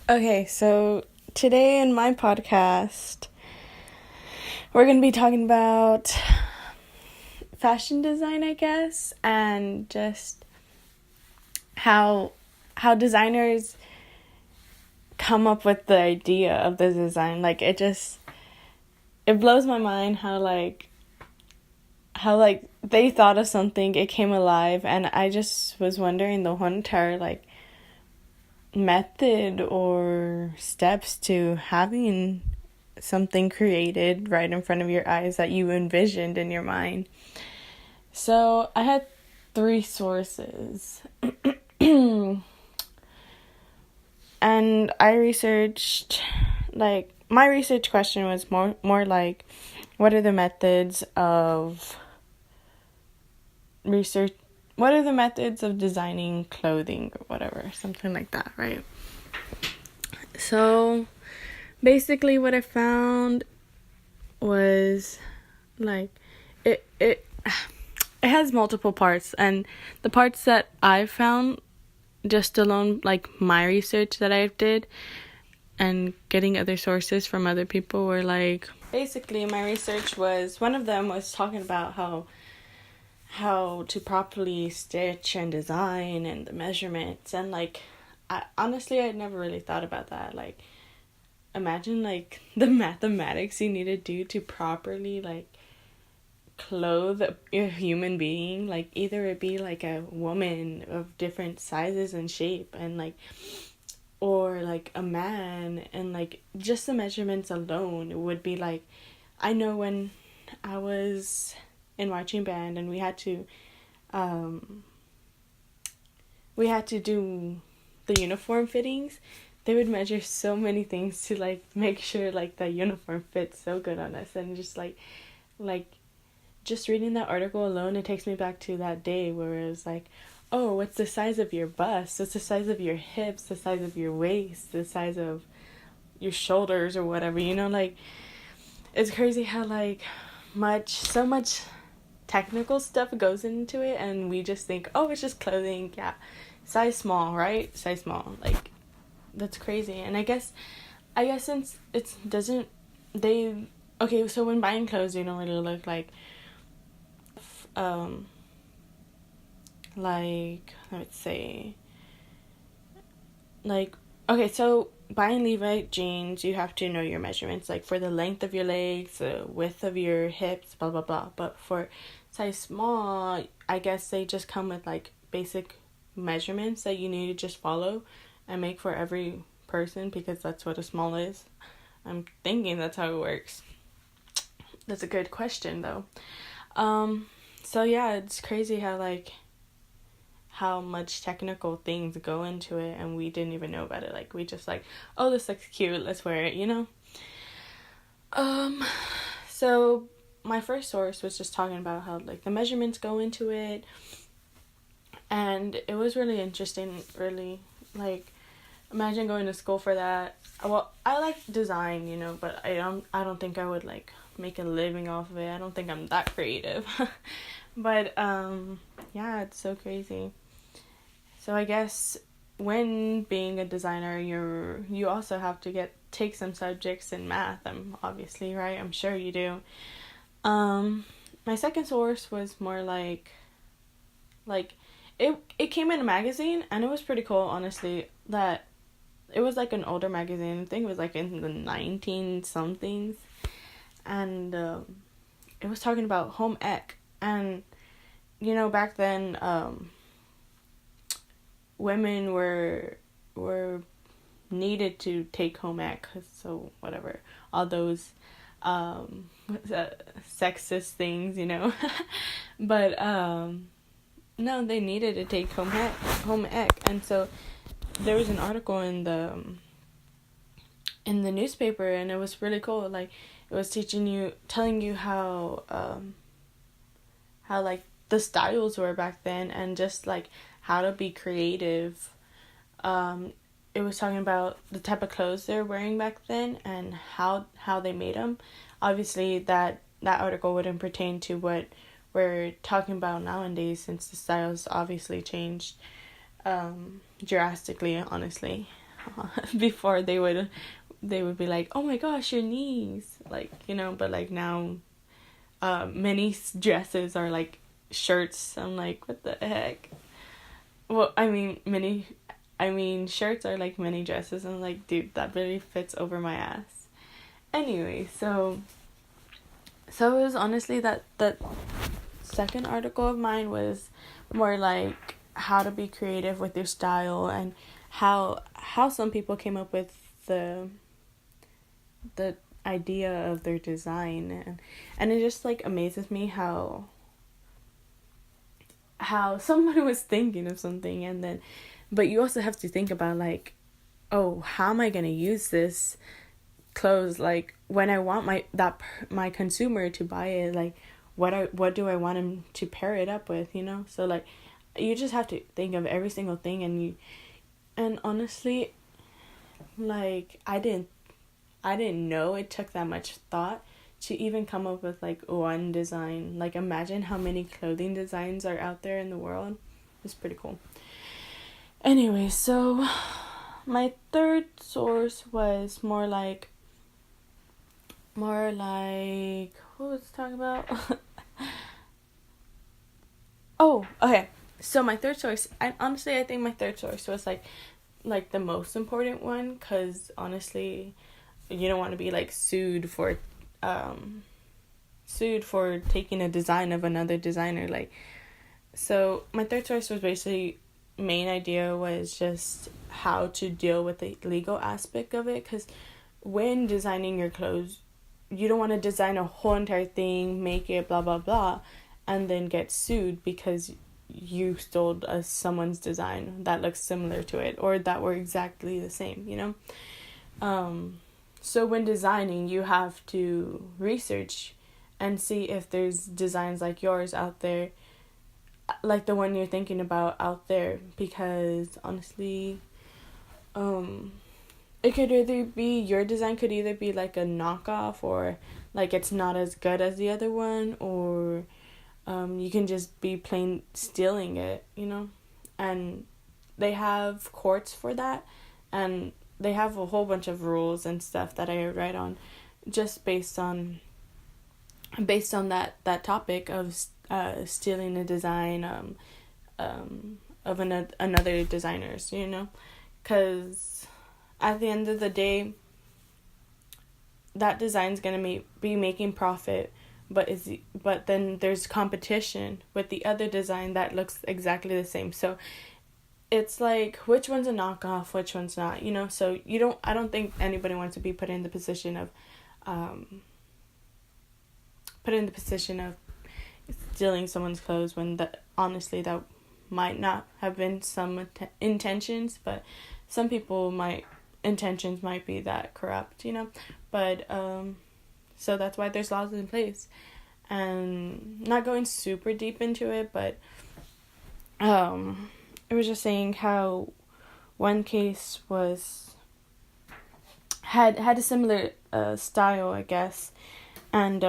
Okay, so today in my podcast, we're going to be talking about fashion design, I guess, and just how designers come up with the idea of the design. Like it blows my mind how they thought of something, it came alive, and I just was wondering the whole entire method or steps to having something created right in front of your eyes that you envisioned in your mind. So I had three sources. And I researched, my research question was more like, what are the methods of research? What are the methods of designing clothing or whatever, something like that, right? So basically what I found was it has multiple parts, and the parts that I found just alone, my research that I did and getting other sources from other people, were basically my research was, one of them was talking about how to properly stitch and design and the measurements, and honestly I'd never really thought about that. Imagine the mathematics you need to do to properly clothe a human being, either it be a woman of different sizes and shape, and or a man, and just the measurements alone would be I know when I was in marching band and we had to do the uniform fittings, they would measure so many things to make sure the uniform fits so good on us. And just just reading that article alone, it takes me back to that day where it was oh, what's the size of your bust? What's the size of your hips? The size of your waist? The size of your shoulders or whatever, it's crazy how so much technical stuff goes into it, and we just think, oh, it's just clothing, yeah, size small, right? Size small, that's crazy. And I guess since it doesn't, okay, so when buying clothes, they don't really look let's say, okay, so buying Levi jeans, you have to know your measurements, for the length of your legs, the width of your hips, blah blah blah. But for size small, I guess they just come with basic measurements that you need to just follow and make for every person, because that's what a small is. I'm thinking that's how it works. That's a good question though. So yeah, it's crazy how much technical things go into it, and we didn't even know about it. We just oh, this looks cute, let's wear it, So my first source was just talking about how the measurements go into it, and it was really interesting. Really, imagine going to school for that. Well, I like design, but I don't think I would make a living off of it. I don't think I'm that creative. But yeah, it's so crazy. So I guess when being a designer, you also have to take some subjects in math. Obviously, right? I'm sure you do. My second source was more it came in a magazine, and it was pretty cool, honestly. That it was an older magazine. I think it was in the 19 somethings, and it was talking about home ec. And back then, women were needed to take home ec, so whatever, all those sexist things, but no, they needed to take home ec. And so there was an article in the newspaper, and it was really cool. It was telling you how the styles were back then, and just how to be creative. It was talking about the type of clothes they were wearing back then and how they made them. Obviously, that article wouldn't pertain to what we're talking about nowadays, since the styles obviously changed drastically, honestly. before they would be like, oh my gosh, your knees, like, but like now many dresses are like shirts. I'm like, what the heck? Well, I mean shirts are like mini dresses. I'm like, dude, that really fits over my ass. Anyway, so it was honestly that second article of mine was more like how to be creative with your style, and how some people came up with the idea of their design, and it just like amazes me how somebody was thinking of something, and then but you also have to think about like, oh, how am I going to use this clothes, like when I want my consumer to buy it, like what do I want him to pair it up with, so like you just have to think of every single thing, and honestly, like I didn't know it took that much thought to even come up with like one design. Like imagine how many clothing designs are out there in the world. It's pretty cool. Anyway, so my third source was more like what was I talking about? Oh, okay. So my third source, I think my third source was like the most important one, because honestly, you don't want to be like sued for taking a design of another designer. Like, so my third source was basically, main idea was just how to deal with the legal aspect of it, because when designing your clothes, you don't want to design a whole entire thing, make it blah blah blah, and then get sued because you stole someone's design that looks similar to it, or that were exactly the same, So when designing, you have to research and see if there's designs like yours out there, like the one you're thinking about out there, because honestly, it could either be, your design could either be like a knockoff, or like it's not as good as the other one, or you can just be plain stealing it, and they have courts for that, and they have a whole bunch of rules and stuff that I read on, just based on that topic of stealing a design of another designer's, because at the end of the day, that design's gonna be making profit, but then there's competition with the other design that looks exactly the same. So it's like, which one's a knockoff, which one's not, so I don't think anybody wants to be put in the position of stealing someone's clothes, when honestly that might not have been some intentions, but some people intentions might be that corrupt, but so that's why there's laws in place. And not going super deep into it, but it was just saying how one case had a similar style, I guess, and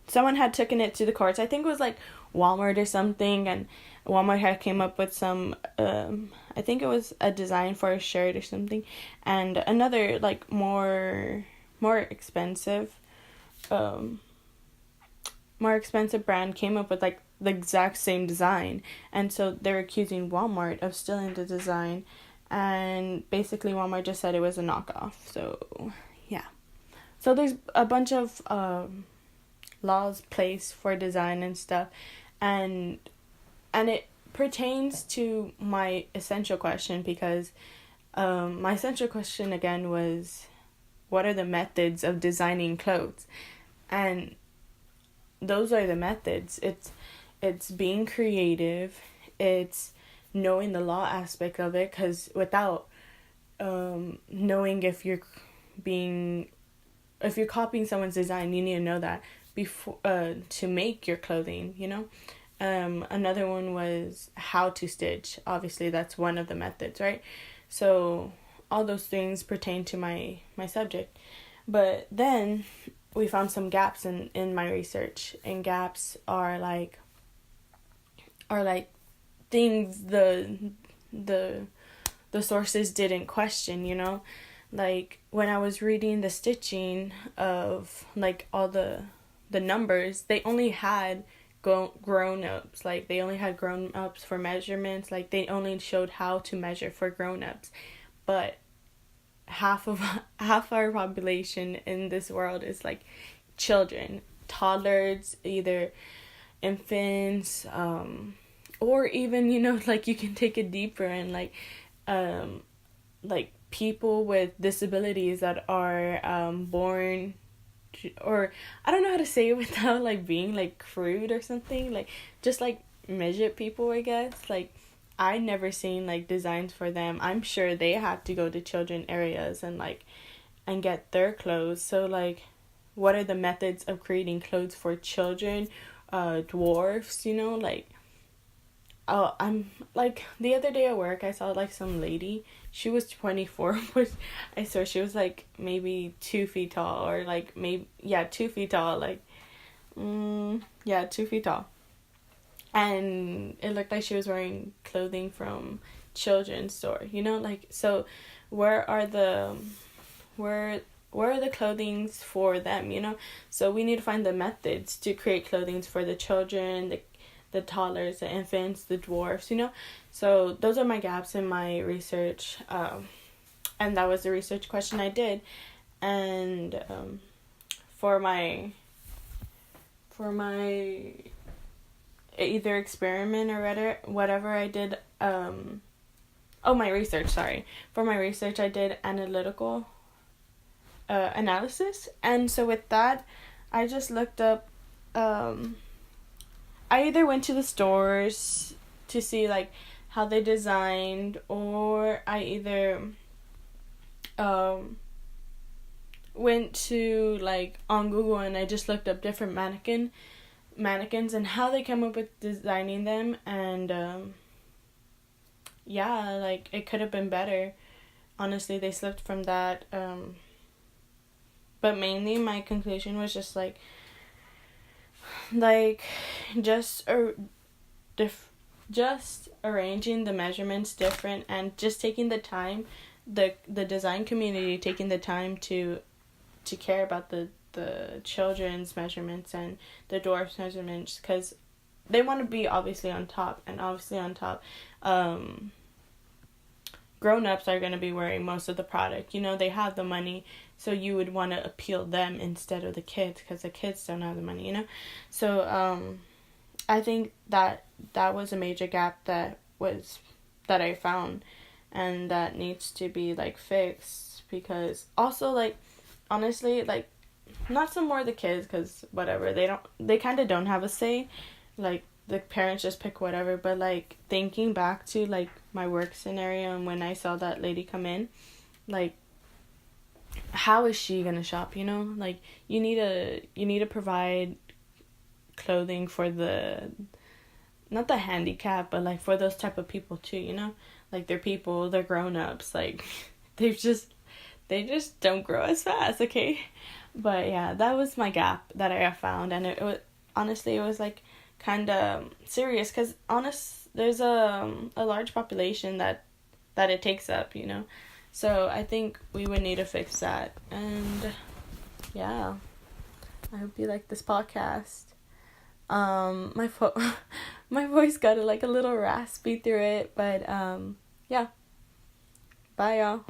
someone had taken it to the courts. I think it was like Walmart or something, and Walmart had came up with some I think it was a design for a shirt or something, and another like more expensive brand came up with like the exact same design, and so they're accusing Walmart of stealing the design, and basically Walmart just said it was a knockoff. So yeah, so there's a bunch of laws placed for design and stuff, and it pertains to my essential question, because my essential question again was, what are the methods of designing clothes? And those are the methods. It's being creative, it's knowing the law aspect of it, because without knowing if you're copying someone's design, you need to know that before to make your clothing, Another one was how to stitch. Obviously, that's one of the methods, right? So all those things pertain to my subject. But then we found some gaps in my research, and gaps are like things the the sources didn't question, you know? Like when I was reading the stitching of like all the numbers, they only had grown-ups. Like they only had grown-ups for measurements. Like they only showed how to measure for grown-ups. But half of half our population in this world is like children, toddlers, either infants, or even, you know, like you can take it deeper and like people with disabilities that are born, or I don't know how to say it without like being like crude or something, like just like midget people, I guess. Like I never seen like designs for them. I'm sure they had to go to children areas and like and get their clothes. So like what are the methods of creating clothes for children, dwarfs, you know? Like oh, I'm like the other day at work I saw like some lady. She was 24, but I swear she was like maybe 2 feet tall, or like maybe, yeah, 2 feet tall, like yeah, 2 feet tall. And it looked like she was wearing clothing from children's store, you know? Like, so where are the where are the clothings for them, you know? So we need to find the methods to create clothings for the children, the toddlers, the infants, the dwarfs, you know? So those are my gaps in my research, and that was the research question I did. And for my either experiment or whatever I did, my research, sorry. For my research I did analytical analysis, and so with that I just looked up, I either went to the stores to see like how they designed, or I either went to like on Google and I just looked up different mannequins and how they come up with designing them. And yeah, like it could have been better. Honestly, they slipped from that. But mainly my conclusion was just like just just arranging the measurements different, and just taking the time, the design community taking the time to care about the children's measurements and the dwarf's measurements, because they want to be obviously on top, and obviously on top, grown-ups are going to be wearing most of the product, you know, they have the money, so you would want to appeal them instead of the kids, because the kids don't have the money, you know. So I think that was a major gap that I found, and that needs to be like fixed. Because also, like, honestly, like, not some more the kids, because whatever, they kind of don't have a say, like the parents just pick whatever. But like thinking back to like my work scenario and when I saw that lady come in, like, how is she gonna shop, you know? Like you need to provide clothing for the, not the handicap, but like for those type of people too, you know? Like they're people, they're grown-ups, like they just don't grow as fast, okay? But yeah, that was my gap that I found, and it was, honestly, it was like kind of serious, because there's a large population that it takes up, you know? So I think we would need to fix that. And yeah, I hope you like this podcast. My my voice got like a little raspy through it, but yeah. Bye, y'all.